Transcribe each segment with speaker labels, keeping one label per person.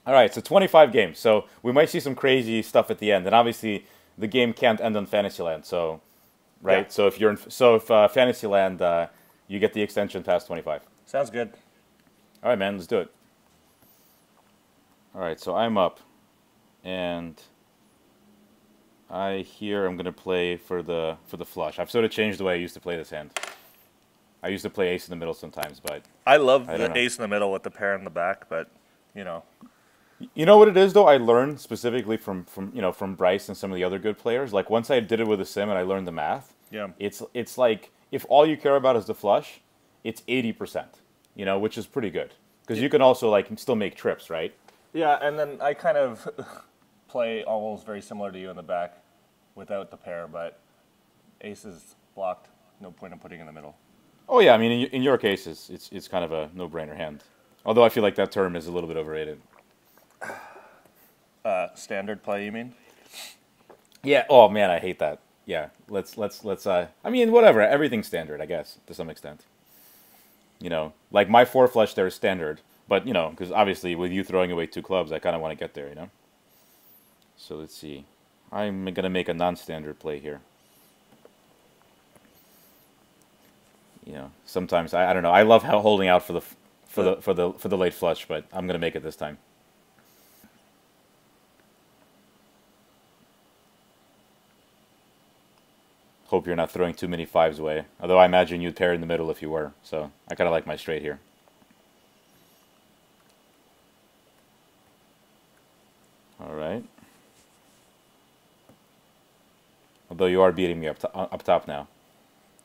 Speaker 1: All right, so 25 games. So we might see some crazy stuff at the end, and obviously the game can't end on Fantasyland. So,
Speaker 2: Yeah.
Speaker 1: right. So if Fantasyland, you get the extension past 25.
Speaker 2: Sounds good.
Speaker 1: All right, man, let's do it. All right, so I'm up, and I'm gonna play for the flush. I've sort of changed the way I used to play this hand. I used to play ace in the middle sometimes, but
Speaker 2: I love
Speaker 1: I don't
Speaker 2: the
Speaker 1: know.
Speaker 2: ace in the middle with the pair in the back, but you know,
Speaker 1: You know what it is though? I learned specifically from Bryce and some of the other good players. Like once I did it with a sim and I learned the math,
Speaker 2: yeah,
Speaker 1: it's like if all you care about is the flush, it's 80%. Which is pretty good because you can also like still make trips, right?
Speaker 2: yeah. And then I kind of play almost very similar to you in the back, without the pair, but ace is blocked. No point in putting in the middle.
Speaker 1: Oh yeah, I mean in your case, it's kind of a no-brainer hand. Although I feel like that term is a little bit overrated.
Speaker 2: Standard play, you mean?
Speaker 1: Yeah. Oh man, I hate that. Yeah. Let's. I mean, whatever. Everything's standard, I guess, to some extent. Like my four flush there is standard, but because obviously with you throwing away two clubs, I kind of want to get there. So let's see. I'm gonna make a non-standard play here. Sometimes I don't know. I love how holding out for the late flush, but I'm gonna make it this time. Hope you're not throwing too many fives away. Although I imagine you'd pair in the middle if you were. So I kind of like my straight here. All right. Although you are beating me up top now.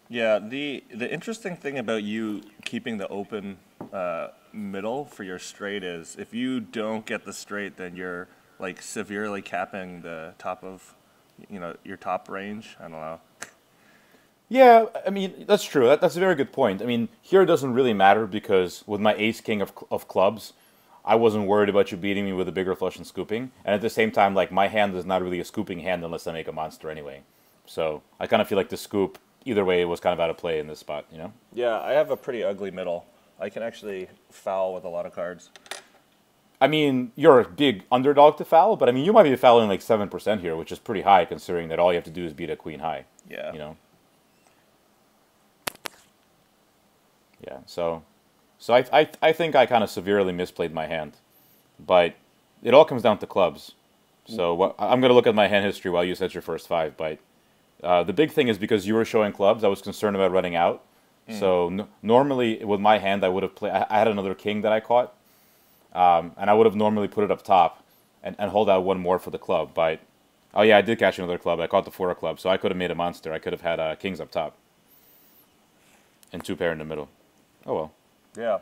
Speaker 2: Yeah. The interesting thing about you keeping the open middle for your straight is if you don't get the straight, then you're like severely capping the top of, your top range. I don't know.
Speaker 1: Yeah, I mean, that's true. That's a very good point. I mean, here it doesn't really matter because with my ace king of clubs, I wasn't worried about you beating me with a bigger flush and scooping. And at the same time, like, my hand is not really a scooping hand unless I make a monster anyway. So I kind of feel like the scoop, either way, was kind of out of play in this spot.
Speaker 2: Yeah, I have a pretty ugly middle. I can actually foul with a lot of cards.
Speaker 1: I mean, you're a big underdog to foul, but I mean, you might be fouling like 7% here, which is pretty high considering that all you have to do is beat a queen high.
Speaker 2: Yeah.
Speaker 1: Yeah, so I think I kind of severely misplayed my hand, but it all comes down to clubs. So I'm going to look at my hand history while you set your first five. But the big thing is because you were showing clubs, I was concerned about running out. So normally with my hand, I would have played. I had another king that I caught, and I would have normally put it up top and hold out one more for the club. But oh yeah, I did catch another club. I caught the four club, so I could have made a monster. I could have had kings up top and two pair in the middle. Oh well.
Speaker 2: Yeah.